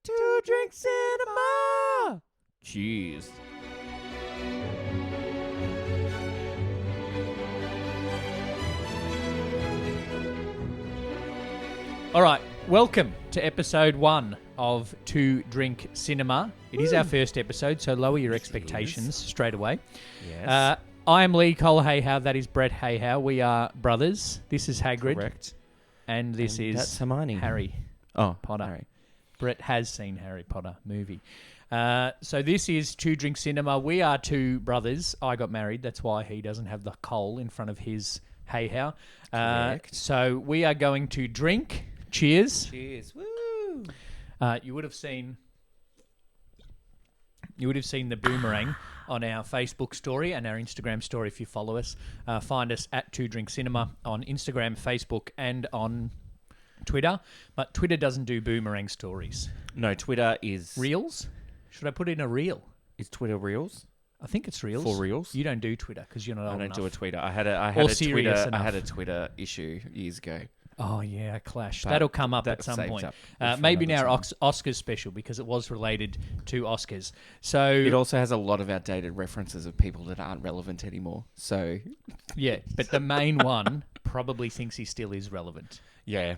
Two Drink Cinema. Cheers. All right, welcome to episode 1 of Two Drink Cinema. It is our first episode, so lower your expectations straight away. Yes. I am Lee Cole Hayhow. That is Brett Hayhow. We are brothers. This is Hagrid. Correct. And this And is that's Hermione. Harry Oh, Potter. Harry. Brett has seen Harry Potter movie. So this is Two Drink Cinema. We are two brothers. I got married. That's why he doesn't have the Cole in front of his Hayhow. Correct. So we are going to drink. Cheers. Cheers. Woo. You would have seen the boomerang on our Facebook story and our Instagram story if you follow us. Find us at Two Drink Cinema on Instagram, Facebook, and on Twitter. But Twitter doesn't do boomerang stories. No, Twitter is... Reels? Should I put in a reel? Is Twitter Reels? I think it's Reels. For Reels? You don't do Twitter because you're not old I don't enough. do a Twitter. I had a serious Twitter. I had a enough. Twitter issue years ago. Oh, yeah, a clash. But That'll come up that at some saves point. up for Maybe in another our time. Oscars special because it was related to Oscars. So It also has a lot of outdated references of people that aren't relevant anymore. So, yeah, but the main one probably thinks he still is relevant. yeah.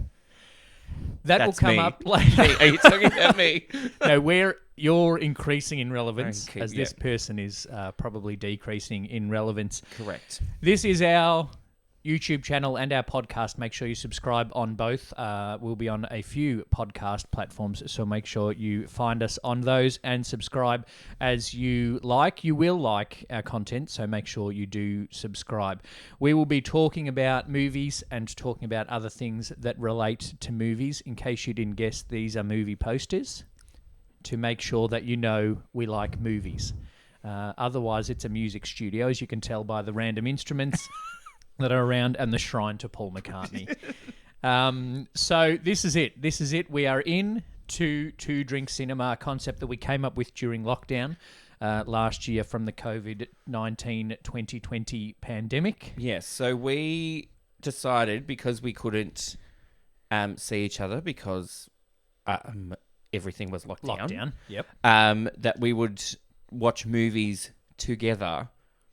That will That's come me. up later. Are you talking about me? No, you're increasing in relevance Okay, as this person is probably decreasing in relevance. Correct. This is our YouTube channel and our podcast. Make sure you subscribe on both. We'll be on a few podcast platforms, so make sure you find us on those and subscribe as you like. You will like our content, so make sure you do subscribe. We will be talking about movies and talking about other things that relate to movies. In case you didn't guess, these are movie posters to make sure that you know we like movies. Otherwise, it's a music studio, as you can tell by the random instruments that are around and the shrine to Paul McCartney. So this is it. This is it. We are in to Two Drink Cinema, a concept that we came up with during lockdown last year from the COVID-19 2020 pandemic. Yes. So we decided because we couldn't see each other because everything was locked down. Lockdown. Yep. That we would watch movies together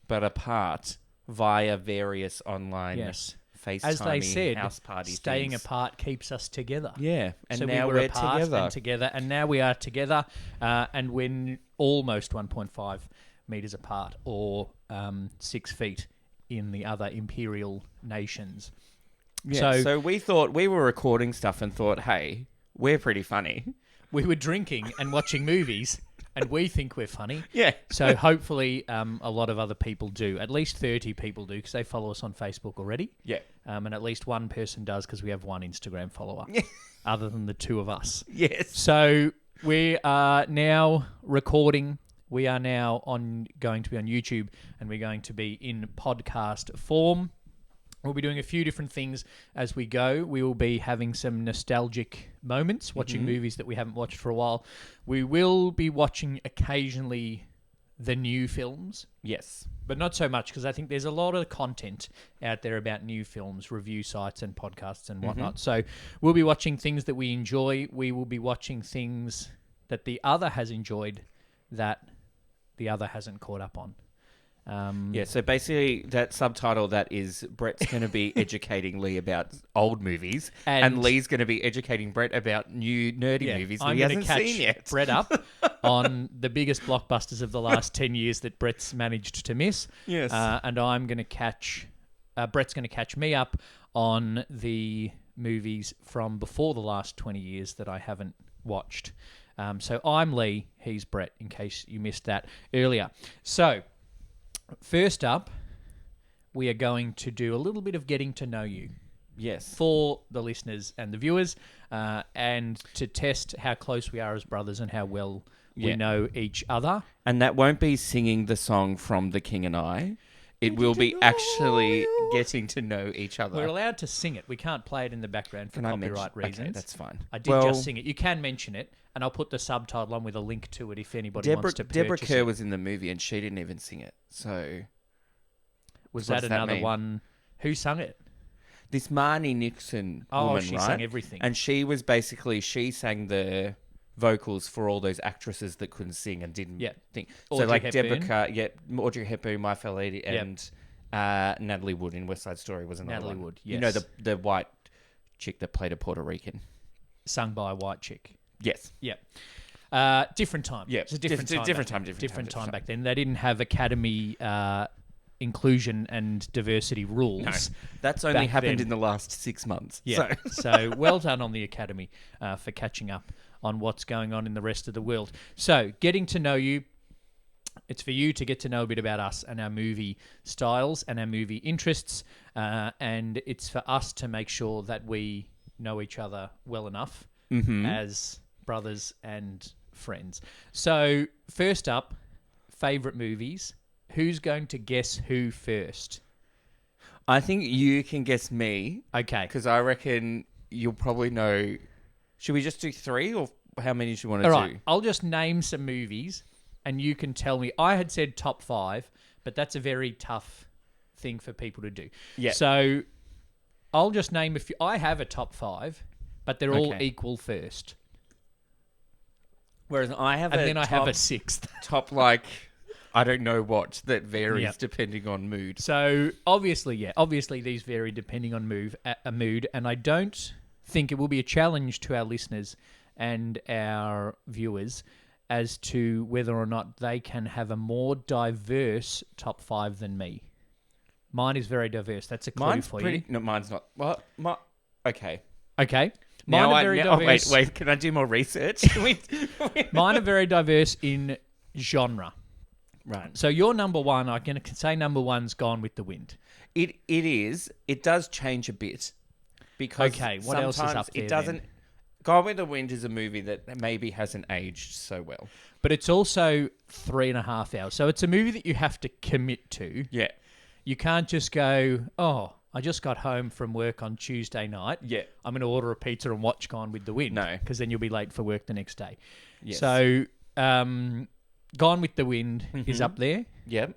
but apart via various online Yes. FaceTime As they said, house party staying things. apart keeps us together. Yeah, and so now we were we're apart together. and together, and now we are together, and we're almost 1.5 meters apart, or 6 feet in the other imperial nations. Yeah, so we thought we were recording stuff and thought, hey, we're pretty funny. We were drinking and watching movies, and we think we're funny. Yeah. So hopefully a lot of other people do. At least 30 people do, because they follow us on Facebook already. Yeah. And at least one person does, because we have one Instagram follower, other than the two of us. Yes. So we are now recording. We are now going to be on YouTube, and we're going to be in podcast form. We'll be doing a few different things as we go. We will be having some nostalgic moments, watching movies that we haven't watched for a while. We will be watching occasionally the new films, Yes. but not so much because I think there's a lot of content out there about new films, review sites and podcasts and whatnot. So we'll be watching things that we enjoy. We will be watching things that the other has enjoyed that the other hasn't caught up on. Yeah, so basically that subtitle that is Brett's going to be educating Lee about old movies and Lee's going to be educating Brett about new nerdy movies that I'm he gonna hasn't catch seen yet. Brett up on the biggest blockbusters of the last 10 years that Brett's managed to miss. Yes. And I'm going to catch... Brett's going to catch me up on the movies from before the last 20 years that I haven't watched. So I'm Lee, he's Brett, in case you missed that earlier. So... First up, we are going to do a little bit of getting to know you Yes. for the listeners and the viewers, and to test how close we are as brothers and how well we Yeah. know each other. And that won't be singing the song from The King and I. It will be actually getting to know each other. We're allowed to sing it. We can't play it in the background for Can I copyright mention- reasons. Okay, that's fine. I did just sing it. You can mention it, and I'll put the subtitle on with a link to it if anybody wants to purchase Deborah Kerr it. was in the movie and she didn't even sing it. So Was what's that that another mean? one? Who sung it? this Marnie Nixon Oh, woman, she right? sang everything. And she was basically, she sang the vocals for all those actresses that couldn't sing and didn't think. Audrey So like Hepburn. Audrey Hepburn, My Fair Lady, and Natalie Wood in West Side Story was another Natalie one. Wood, You know yes. the white chick that played a Puerto Rican. Sung by a white chick. Yes. Yeah. Different time. Yeah. It's a different time. Different time back then. They didn't have Academy inclusion and diversity rules. No, that's only back happened then. in the last 6 months. Yeah. So well done on the Academy for catching up on what's going on in the rest of the world. So getting to know you. It's for you to get to know a bit about us and our movie styles and our movie interests. And it's for us to make sure that we know each other well enough as brothers and friends. So first up, favourite movies. Who's going to guess who first? I think you can guess me. Okay. Because I reckon you'll probably know. Should we just do 3 or how many do you want to All do? right. I'll just name some movies and you can tell me. I had said top 5, but that's a very tough thing for people to do. Yeah. So I'll just name a few. I have a top 5, but they're all Okay. equal first. Whereas I have And a then I top, have a 6th. top like, I don't know what, that varies depending on mood. So obviously these vary depending on mood, and I don't think it will be a challenge to our listeners and our viewers as to whether or not they can have a more diverse top 5 than me. Mine is very diverse. That's a clue Mine's for pretty. you. No, mine's not. What? Okay. Okay. Now Mine are very diverse. wait. Can I do more research? Mine are very diverse in genre. Right. So your number 1, I can say number 1's Gone with the Wind. It is. It does change a bit because Okay, what else is up sometimes there it doesn't. then? Gone with the Wind is a movie that maybe hasn't aged so well. But it's also 3.5 hours. So it's a movie that you have to commit to. Yeah. You can't just go, oh, I just got home from work on Tuesday night. Yeah. I'm going to order a pizza and watch Gone with the Wind. No. Because then you'll be late for work the next day. Yes. So Gone with the Wind is up there. Yep.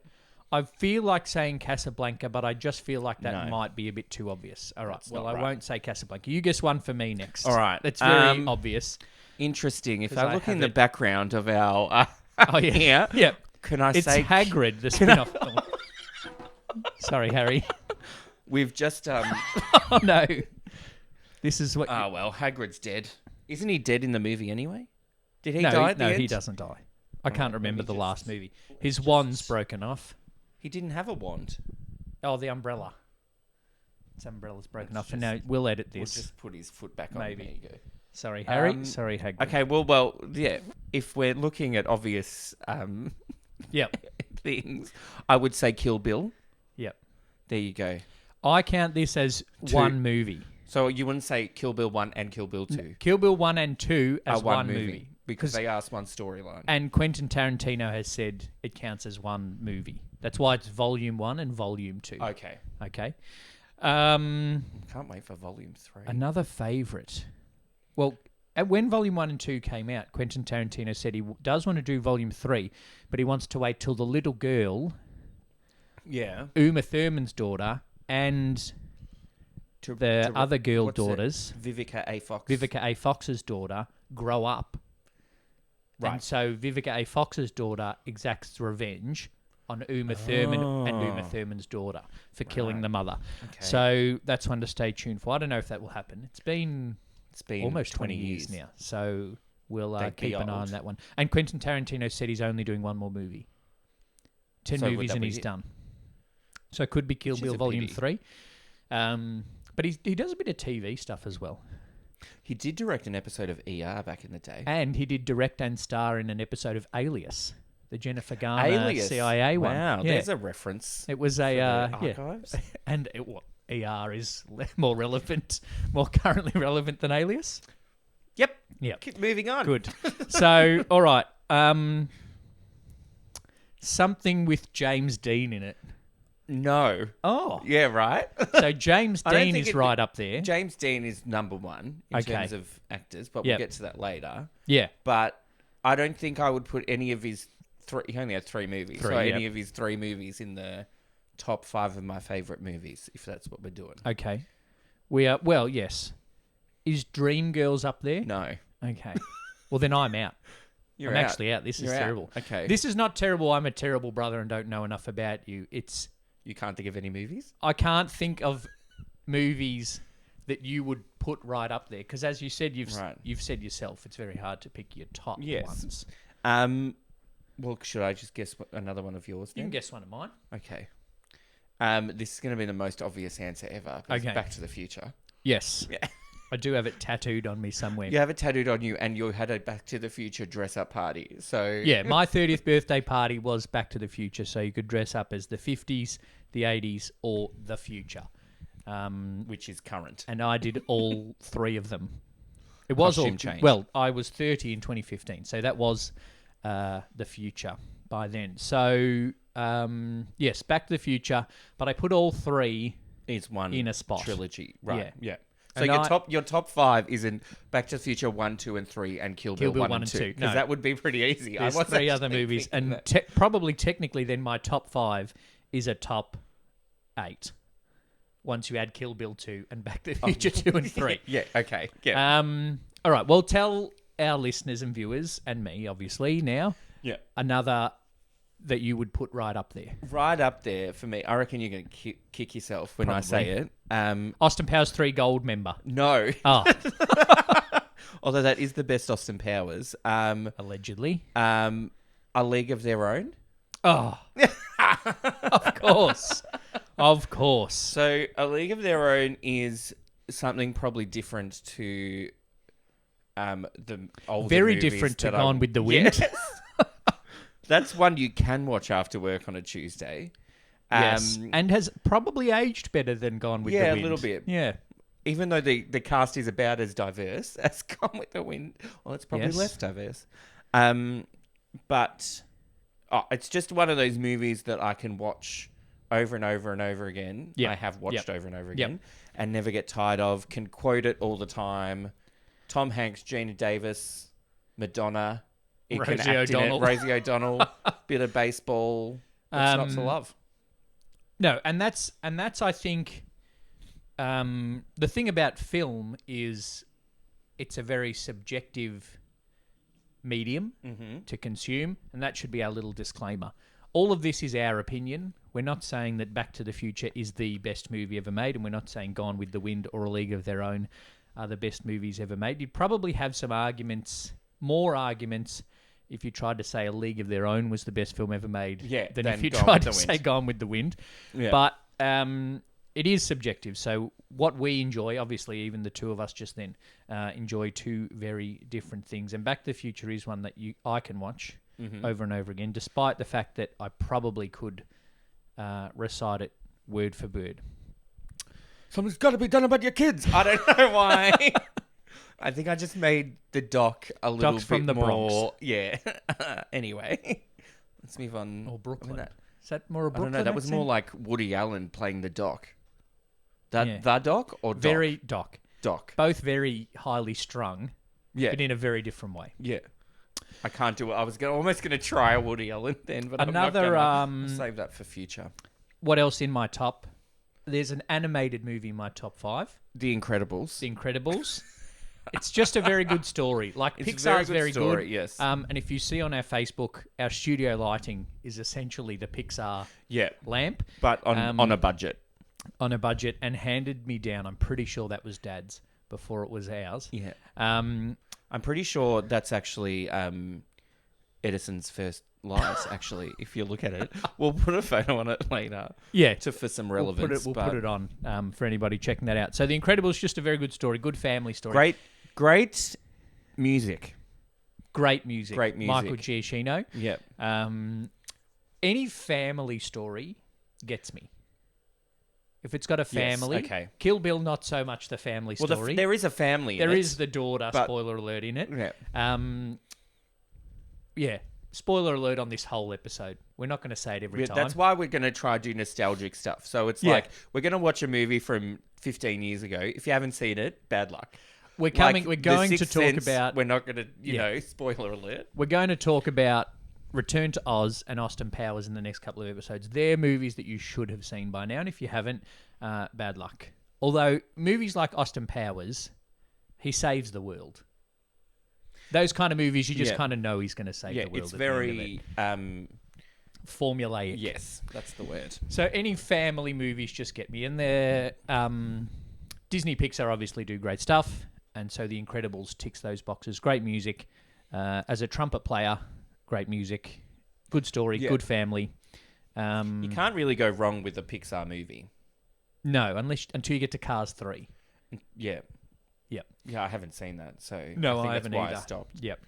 I feel like saying Casablanca, but I just feel like that No. might be a bit too obvious. All right. That's Well, not I right. won't say Casablanca. You guess one for me next. All right. That's very obvious. Interesting. If 'Cause I I look in have the it- background of our Oh, yeah. here, Yeah. can I It's say Hagrid, the spin-off film. Sorry, Harry. we've just Oh, no. This is what... oh well, Hagrid's dead. Isn't he dead in the movie anyway? Did he no, die at the no, end? he doesn't die. I can't remember me the just- last movie. His wand's broken off. He didn't have a wand. Oh, the umbrella. His umbrella's broken Let's off. And now we'll edit We'll this. just put his foot back on. Maybe. There you go. Sorry, Harry. Um, Sorry, Hagrid. Okay, well, yeah. If we're looking at obvious Yep. things, I would say Kill Bill. Yep. There you go. I count this as one movie. So you wouldn't say Kill Bill 1 and Kill Bill 2 Kill Bill 1 and 2 are as one movie. because they asked one storyline. And Quentin Tarantino has said it counts as one movie. That's why it's Volume 1 and Volume 2. Okay. Okay. Can't wait for Volume 3. Another favourite. Well, when Volume 1 and 2 came out, Quentin Tarantino said he does want to do Volume 3, but he wants to wait till the little girl, Yeah. Uma Thurman's daughter, and the other girl daughters, Vivica A. Fox. Vivica A. Fox's daughter, grow up. Right. And so Vivica A. Fox's daughter exacts revenge on Uma Thurman and Uma Thurman's daughter for killing the mother. Okay. So that's one to stay tuned for. I don't know if that will happen. It's been been almost 20 years now. So we'll They'd keep be an eye on old. that one. And Quentin Tarantino said he's only doing one more movie. 10 So would movies that and be he's it? done. So it could be Kill Which is Bill a Volume pity. 3. But he does a bit of TV stuff as well. He did direct an episode of ER back in the day. And he did direct and star in an episode of Alias, the Jennifer Garner Alias. CIA one. Wow, Yeah. there's a reference. It was for a the yeah, archives. and ER is more relevant, more currently relevant than Alias. Yep. Yep. Keep moving on. Good. So, all right. Something with James Dean in it. No. Oh, Yeah, right. so James I don't Dean think is it- right up there. James Dean is number one in Okay. terms of actors, but Yep. we'll get to that later. Yeah. But I don't think I would put any of his three. He only had 3 movies, so Three, any yep. of his 3 movies in the top 5 of my favorite movies, if that's what we're doing. Okay. We are. Well, yes. Is Dreamgirls up there? No. Okay. Well, then I'm out. You're I'm out. actually out. This is You're out. terrible. Okay. This is not terrible. I'm a terrible brother and don't know enough about you. You can't think of any movies? I can't think of movies that you would put right up there because, as you said, you've said yourself, it's very hard to pick your top ones. Well, should I just guess another one of yours then? You can guess one of mine. Okay. This is going to be the most obvious answer ever. Okay. Back to the Future. Yes. Yeah. I do have it tattooed on me somewhere. You have it tattooed on you, and you had a Back to the Future dress-up party. So yeah, my 30th birthday party was Back to the Future, so you could dress up as the 50s, the 80s, or the future. Which is current. And I did all three of them. It was Costume all change. Well, I was 30 in 2015, so that was the future by then. So yes, Back to the Future, but I put all three is one in a spot. Trilogy. Right. Yeah. So And your top 5 is in Back to the Future 1, 2, and 3, and Kill Bill 1 and 2. Because No. that would be pretty easy. There's I was 3 other actually movies, thinking and that. probably technically then my top 5 is a top 8. Once you add Kill Bill 2 and Back to the Future 2 and 3. Yeah. Okay. Yeah. All right. Well, tell our listeners and viewers and me, obviously, now Yeah. another that you would put right up there. Right up there for me. I reckon you're going to kick yourself when I say it. Austin Powers 3 Gold member. No. Oh, Although that is the best Austin Powers. allegedly. A League of Their Own. Oh, of course. Of course. So A League of Their Own is something probably different to the older Very movies different to that Gone with the Wind. Yes. That's one you can watch after work on a Tuesday. Yes. And has probably aged better than Gone with the Wind. Yeah, a little bit. Yeah. Even though the cast is about as diverse as Gone with the Wind. Well, it's probably Yes. less diverse. But it's just one of those movies that I can watch over and over and over again. Yeah. I have watched Yep. over and over Yep. again and never get tired of. Can quote it all the time. Tom Hanks, Gina Davis, Madonna. It Rosie can act O'Donnell. in it. Rosie O'Donnell. Bit of baseball. What's not to love? No, and that's I think the thing about film is it's a very subjective medium to consume, and that should be our little disclaimer. All of this is our opinion. We're not saying that Back to the Future is the best movie ever made, and we're not saying Gone with the Wind or A League of Their Own are the best movies ever made. You'd probably have some arguments, more arguments, if you tried to say A League of Their Own was the best film ever made than if you Gone tried with to the say Wind. Gone with the Wind. Yeah. But it is subjective. So what we enjoy, obviously, even the two of us just then, enjoy two very different things. And Back to the Future is one that I can watch over and over again, despite the fact that I probably could recite it word for word. Something's got to be done about your kids. I don't know why. I think I just made the doc a little Doc's bit from the more... Bronx. Yeah. Anyway, let's move on. Or Brooklyn. I mean, Is that more a I Brooklyn don't know. That was accent? more like Woody Allen playing the doc. Yeah. The doc or doc? Very Doc. Doc. Both very highly strung, Yeah. but in a very different way. Yeah. I can't do it. I was almost going to try a Woody Allen then, but Another, I'm not gonna. I'll save that for future. What else in my top? There's an animated movie in my top 5. The Incredibles. The Incredibles. It's just a very good story. Like It's a Pixar's very very good story, good. yes. And if you see on our Facebook, our studio lighting is essentially the Pixar Yeah. lamp But on a budget. on a budget and handed me down. I'm pretty sure that was Dad's before it was ours. Yeah. Um, I'm pretty sure that's actually Edison's first light, actually, if you look at it. We'll put a photo on it later. Yeah. For some relevance. We'll put it on for anybody checking that out. So The Incredibles is just a very good story, good family story. Great music. Great music. Great music. Michael Giacchino. Yeah. Any family story gets me. If it's got a family, okay. Kill Bill, not so much the family Well, story. there is a family. There in is it, the daughter, but- spoiler alert, in it. Yeah. Yeah, spoiler alert on this whole episode. We're not going to say it every Yeah, time. that's why we're going to try do nostalgic stuff. So it's Yeah. like we're going to watch a movie from 15 years ago. If you haven't seen it, bad luck. We're Like, going The to Sixth talk Sense, about. We're not going to, Yeah. spoiler alert. We're going to talk about Return to Oz and Austin Powers in the next couple of episodes. They're movies that you should have seen by now, and if you haven't, bad luck. Although movies like Austin Powers, he saves the world. Those kind of movies, you just kind of know he's going to save the world. It's at the end of very formulaic. yes, that's the word. So any family movies just get me in there. Disney Pixar obviously do great stuff, and so The Incredibles ticks those boxes. Great music. As a trumpet player, great music. Good story, good family. You can't really go wrong with a Pixar movie. No, until you get to Cars 3. Yeah. Yep. Yeah, I haven't seen that, so No, I think I that's haven't why either. I stopped. Yep.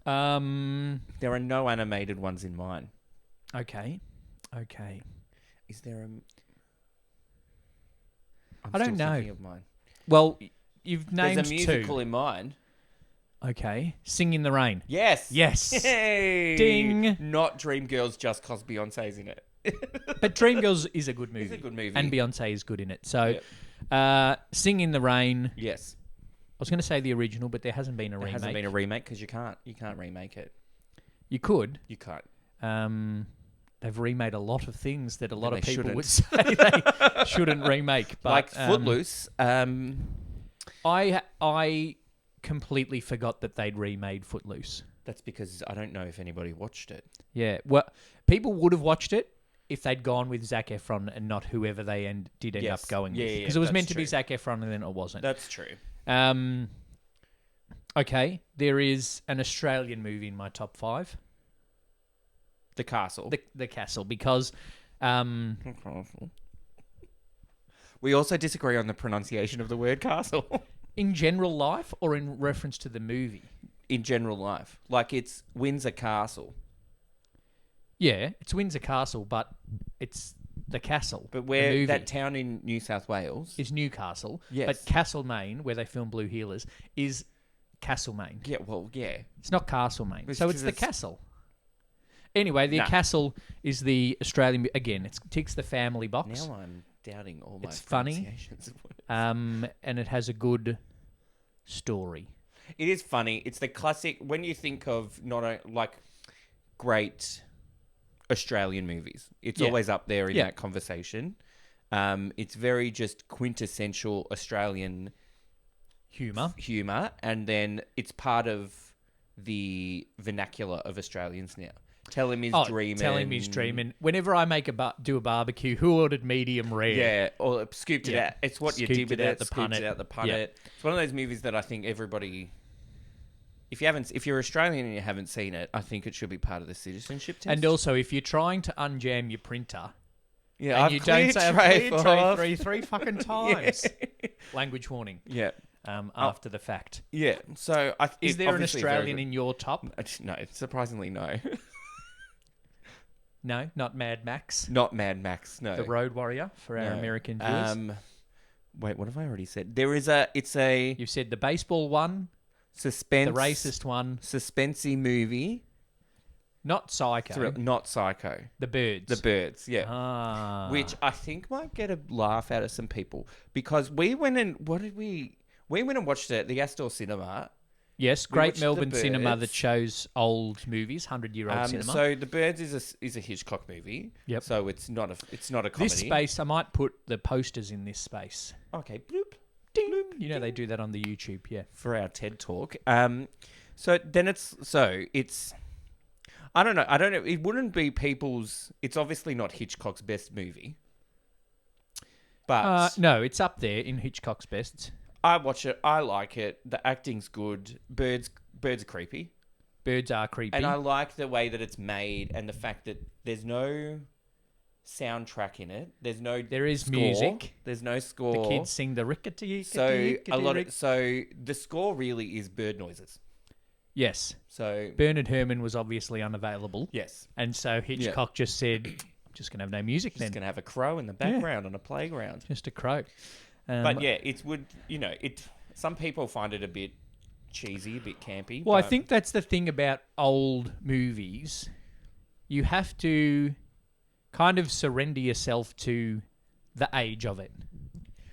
There are no animated ones in mine. Okay. Is there a... I don't know. Thinking of mine. Well, you've named There's a musical two. in mine. Okay. Sing in the Rain. Yes. Yes. Hey! Ding. Not Dreamgirls just because Beyonce's in it. But Dreamgirls is a good movie. It's a good movie. And Beyonce is good in it. So, Yep. Sing in the Rain. Yes. I was going to say the original, but there hasn't been a There remake. hasn't been a remake because you can't remake it. You could. You can't. They've remade a lot of things that a lot of people shouldn't. would say they shouldn't remake. But, Like Footloose. I completely forgot that they'd remade Footloose. That's because I don't know if anybody watched it. Yeah, well, people would have watched it if they'd gone with Zac Efron and not whoever they did end up going with. Because it was meant to be Zac Efron and then it wasn't. That's true. Okay, there is an Australian movie in my top 5. The Castle. The Castle, because... We also disagree on the pronunciation of the word castle. in general life or in reference to the movie? In general life. Like it's Windsor Castle. Yeah, it's Windsor Castle, but it's the castle. But where the that town in New South Wales is Newcastle. Yes. But Castlemaine, where they filmed Blue Heelers, is Castlemaine. Yeah, well, yeah. It's not Castlemaine. It's So it's 'cause the it's- castle. Anyway, the castle is the Australian... Again, it ticks the family box. Now I'm doubting all my It's funny. pronunciations of words. And it has a good story. It is funny. It's the classic when you think of like great Australian movies. It's always up there in that conversation. It's very just quintessential Australian humor, and then it's part of the vernacular of Australians now. Tell him he's dreaming. Tell him he's dreaming. Whenever I do a barbecue, who ordered medium rare? Yeah, or scooped it out. It's what you Scooped did it with out it. the Scooped punnet. it out the punnet. Yeah. It's one of those movies that I think everybody. If you're Australian and you haven't seen it, I think it should be part of the citizenship test. And also, if you're trying to unjam your printer, yeah, and I've you don't say cleared I've tray cleared off. tray three fucking times. Language warning. Yeah. After the fact. Yeah. So Is there an Australian in your top? No, surprisingly no. No, not Mad Max. Not Mad Max. No. The Road Warrior for our American viewers. Wait, what have I already said? It's a You've said the baseball one, suspense, the racist one, suspensey movie. not Psycho. Not Psycho. The Birds. The Birds, yeah. Ah. Which I think might get a laugh out of some people because we went and we went and watched it at the Astor Cinema. Yes, We great watched Melbourne The cinema Birds. that shows old movies, 100-year-old cinema. So The Birds is a Hitchcock movie. Yep. So it's not a comedy. This space, I might put the posters in this space. Okay. Bloop. Ding. You know they do that on the YouTube, yeah. For our TED Talk. So it's I don't know. It wouldn't be people's. It's obviously not Hitchcock's best movie. But no, it's up there in Hitchcock's best. I watch it. I like it. The acting's good. Birds are creepy. Birds are creepy. And I like the way that it's made and the fact that there's no soundtrack in it. There is score. music. There's no score. The kids sing the rickety. So the score really is bird noises. Yes. So Bernard Herrmann was obviously unavailable. yes, And so Hitchcock just said, I'm just going to have no music just then. gonna have a crow in the background on a playground. Just a crow. But yeah, some people find it a bit cheesy, a bit campy. Well, I but think that's the thing about old movies. You have to kind of surrender yourself to the age of it.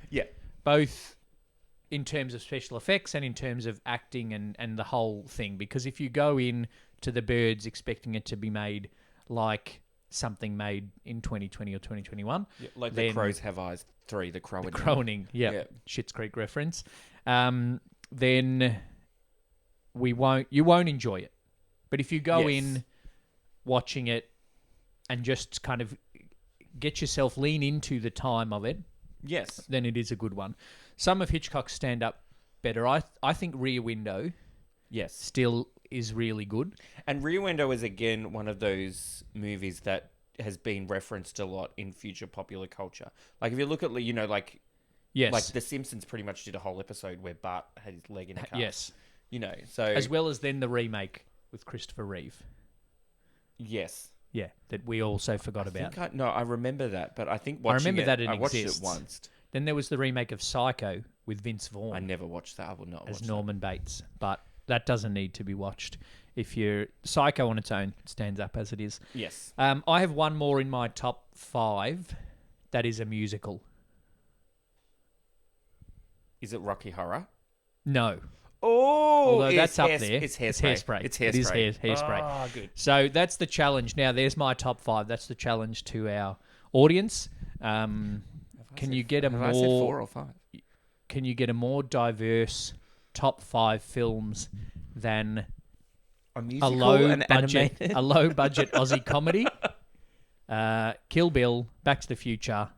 yeah, Both in terms of special effects and in terms of acting and the whole thing. Because if you go in to The Birds expecting it to be made like something made in 2020 or 2021... like then the Crows Have Eyes 3, the Crow. Croning, yeah. Schitt's Creek reference. Then you won't enjoy it. But if you go Yes. in watching it and just kind of get yourself lean into the time of it, Yes. then it is a good one. Some of Hitchcock's stand up better. I think Rear Window Yes. still is really good. And Rear Window is again one of those movies that has been referenced a lot in future popular culture. Like if you look at, like Yes. The Simpsons pretty much did a whole episode where Bart had his leg in a cast. Yes. So As well as then the remake with Christopher Reeve. yes. Yeah, that we also forgot about. I remember that, but I think I remember that it I watched exists. it once. Then there was the remake of Psycho with Vince Vaughn I never watched that. I will not as watch Norman Bates, but that doesn't need to be watched. If you're Psycho on its own stands up as it is. that. Yes. I have one more in my top 5 that is a musical. Is it Rocky Horror? No. Oh, Although that's up there. It's Hairspray. It's Hairspray. It's It is Hairspray. Hairspray. Ah, good. So that's the challenge. Now, there's my top 5. That's the challenge to our audience. Can you get a Have I said 4 more? or 5? Can you get a more diverse top 5 films than A a musical low and budget, animated? a low budget Aussie comedy? Kill Bill, Back to the Future,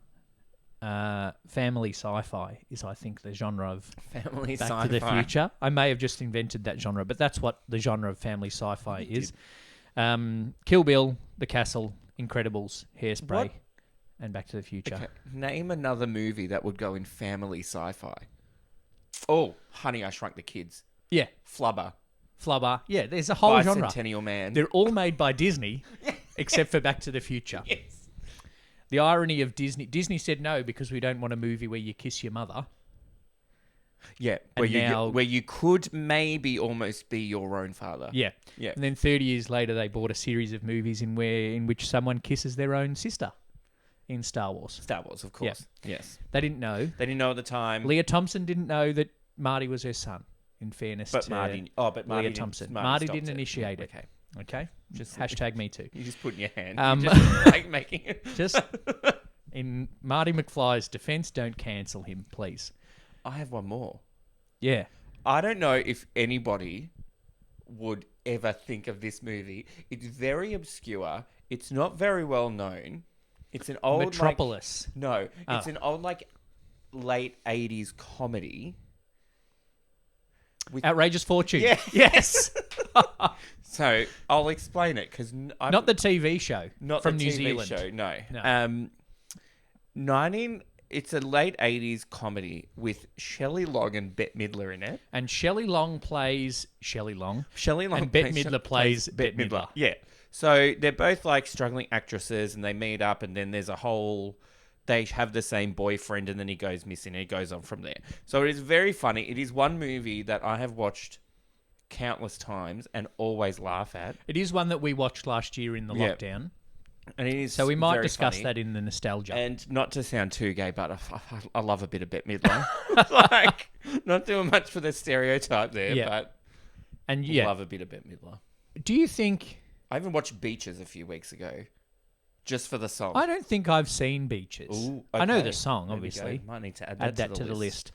family sci-fi is, I think, the genre of Family Back sci-fi. to the Future. I may have just invented that genre, but that's what the genre of family sci-fi is. Kill Bill, The Castle, Incredibles, Hairspray, What? and Back to the Future. Okay. Name another movie that would go in family sci-fi. Oh, Honey, I Shrunk the Kids. Yeah, Flubber. Flubber. Yeah, there's a whole genre. Bicentennial Man. They're all made by Disney, except for Back to the Future. Yes. The irony of Disney said no because we don't want a movie where you kiss your mother. Yeah, And where you could maybe almost be your own father. Yeah. Yeah. And then 30 years later, they bought a series of movies in which someone kisses their own sister in Star Wars. Star Wars, of course. Yes. They didn't know. They didn't know at the time. Leah Thompson didn't know that Marty was her son, in fairness but to Marty. Oh, but Marty Leah didn't- Thompson. Marty Marty stopped didn't initiate it. Okay. Okay? Just Hashtag me too. You just put in your hand. Um, You're just making it. Just in Marty McFly's defense, don't cancel him, please. I have one more. Yeah. I don't know if anybody would ever think of this movie. It's very obscure. It's not very well known. It's an old Metropolis. no, Oh. it's an old late 80s comedy. With, Outrageous Fortune. Yeah. Yes. so I'll explain it because Not the TV show not from the New TV Zealand. show. No. No. It's a late 80s comedy with Shelley Long and Bette Midler in it. And Shelley Long plays Shelley Long. Shelley Long And Bette Midler plays Bette Midler. Yeah. So they're both struggling actresses and they meet up and then there's a whole... They have the same boyfriend and then he goes missing and it goes on from there. So it is very funny. It is one movie that I have watched countless times and always laugh at. It is one that we watched last year in the Yeah. lockdown. And it is So we might very discuss funny. that in the nostalgia. And not to sound too gay, but I love a bit of Bette Midler. Not doing much for the stereotype there, Yeah. but And yeah, love a bit of Bette Midler. do you think... I even watched Beaches a few weeks ago, just for the song. I don't think I've seen Beaches. Ooh, I know okay. the song, There we obviously. go. Might need to Add that to the list.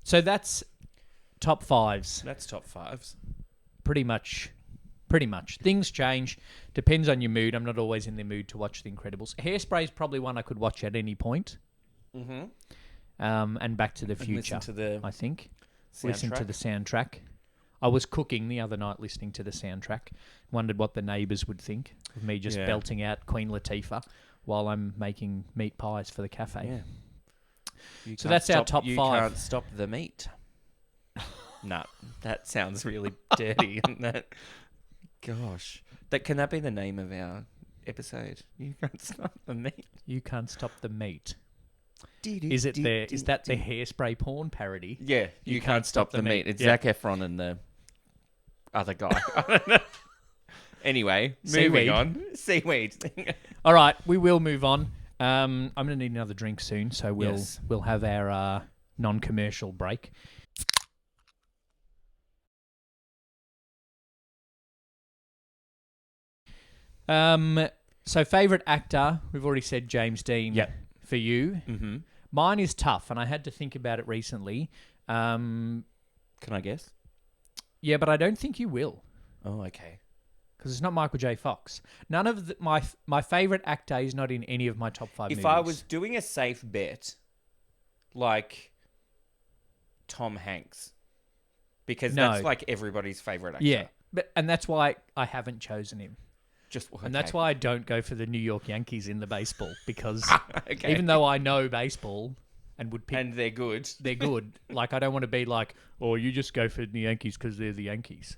So that's top 5s. That's top 5s. Pretty much. Things change. Depends on your mood. I'm not always in the mood to watch The Incredibles. Hairspray is probably one I could watch at any point. Mm-hmm. And Back to the And Future, listen to the I think. soundtrack. Listen to the soundtrack. I was cooking the other night listening to the soundtrack. Wondered what the neighbours would think of me just Yeah. belting out Queen Latifah while I'm making meat pies for the cafe. Yeah. You So can't that's our stop- top you 5. can't stop the meat. Nah, that sounds really dirty, isn't that? Gosh. Can that be the name of our episode? You can't stop the meat. You can't stop the meat. Is that the Hairspray porn parody? Yeah, you can't stop the meat. It's Zac Efron and the other guy. I don't know. Anyway, Seaweed. moving on. Seaweed. All right, we will move on. I'm going to need another drink soon, so Yes. we'll have our non-commercial break. So favourite actor, we've already said James Dean. Yep. For you, Mm-hmm. mine is tough, and I had to think about it recently. Can I guess? Yeah, but I don't think you will. Oh, okay. Because it's not Michael J. Fox. None of my favorite actor is not in any of my top 5 movies. If I was doing a safe bet, like Tom Hanks, because No. that's like everybody's favorite actor. Yeah, and that's why I haven't chosen him. Just okay. And that's why I don't go for the New York Yankees in the baseball, because Okay. even though I know baseball and would pick, and they're good. they're good. Like, I don't want to be like, oh, you just go for the Yankees because they're the Yankees.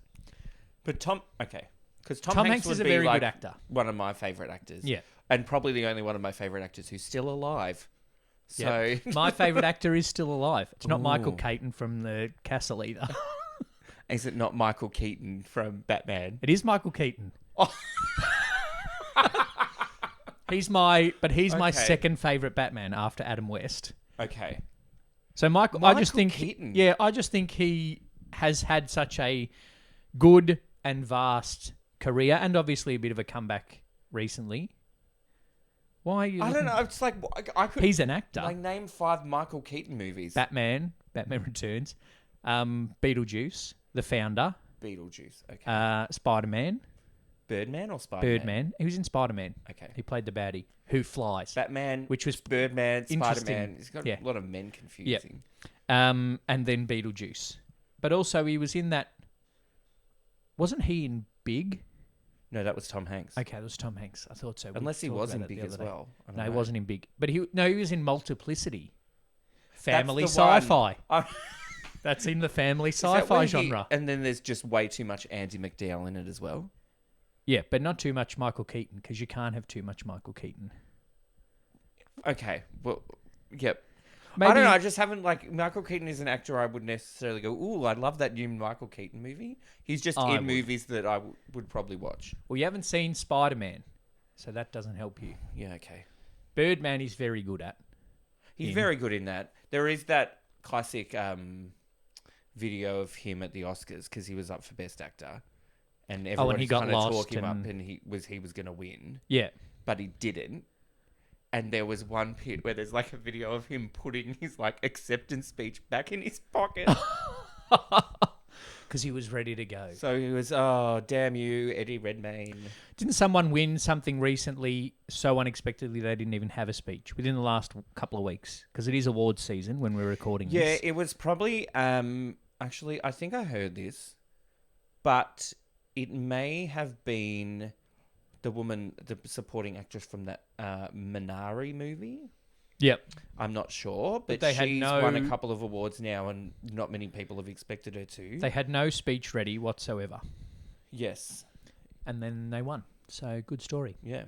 But because Tom Hanks would is a be very like good actor. one of my favorite actors. Yeah. And probably the only one of my favorite actors who's still alive. So Yep. My favorite actor is still alive. It's not Michael Ooh. Keaton from The Castle either. Is it not Michael Keaton from Batman? It is Michael Keaton. Oh. He's my Okay. second favorite Batman after Adam West. Okay. So I just Michael think, Keaton. yeah, I just think he has had such a good and vast career, and obviously a bit of a comeback recently. Why are you? I don't know. It's like I could. He's an actor. Like name 5 Michael Keaton movies. Batman Returns, Beetlejuice, The Founder, Beetlejuice. Okay. Spider-Man, Birdman or Spider-Man? Birdman. He was in Spider-Man. Okay. He played the baddie who flies. Batman, Which was Birdman, interesting. Spider-Man. He's got Yeah. a lot of men confusing. And then Beetlejuice. But also he was in that. Wasn't he in Big? No, that was Tom Hanks. Okay, that was Tom Hanks. I thought so. We Unless he talked was about in it the Big as other day. well. I don't No, he know. wasn't in Big. But he was in Multiplicity. Family the one. sci-fi. Oh. That's in the family Is that where sci-fi he- genre. And then there's just way too much Andy McDowell in it as well. Yeah, but not too much Michael Keaton, because you can't have too much Michael Keaton. Okay. Well, yep. Maybe, I don't know. I just haven't like Michael Keaton is an actor I would necessarily go, ooh, I love that new Michael Keaton movie. He's just I in would. movies that I would probably watch. Well, you haven't seen Spider-Man, so that doesn't help you. Yeah, okay. Birdman is very good at. He's In. very good in that. There is that classic video of him at the Oscars because he was up for Best Actor, and everyone he got kind of lost talked him up, and- and he was going to win, Yeah. but he didn't. And there was one bit where there's like a video of him putting his like acceptance speech back in his pocket. Because he was ready to go. So he was, oh, damn you, Eddie Redmayne. Didn't someone win something recently so unexpectedly they didn't even have a speech within the last couple of weeks? Because it is awards season when we're recording Yeah, this. it was probably, actually, I think I heard this, but it may have been the woman, the supporting actress from that Minari movie. Yep. I'm not sure, but they had she's won a no- couple of awards now, and not many people have expected her to. They had no speech ready whatsoever. Yes. And then they won. So good story. Yeah.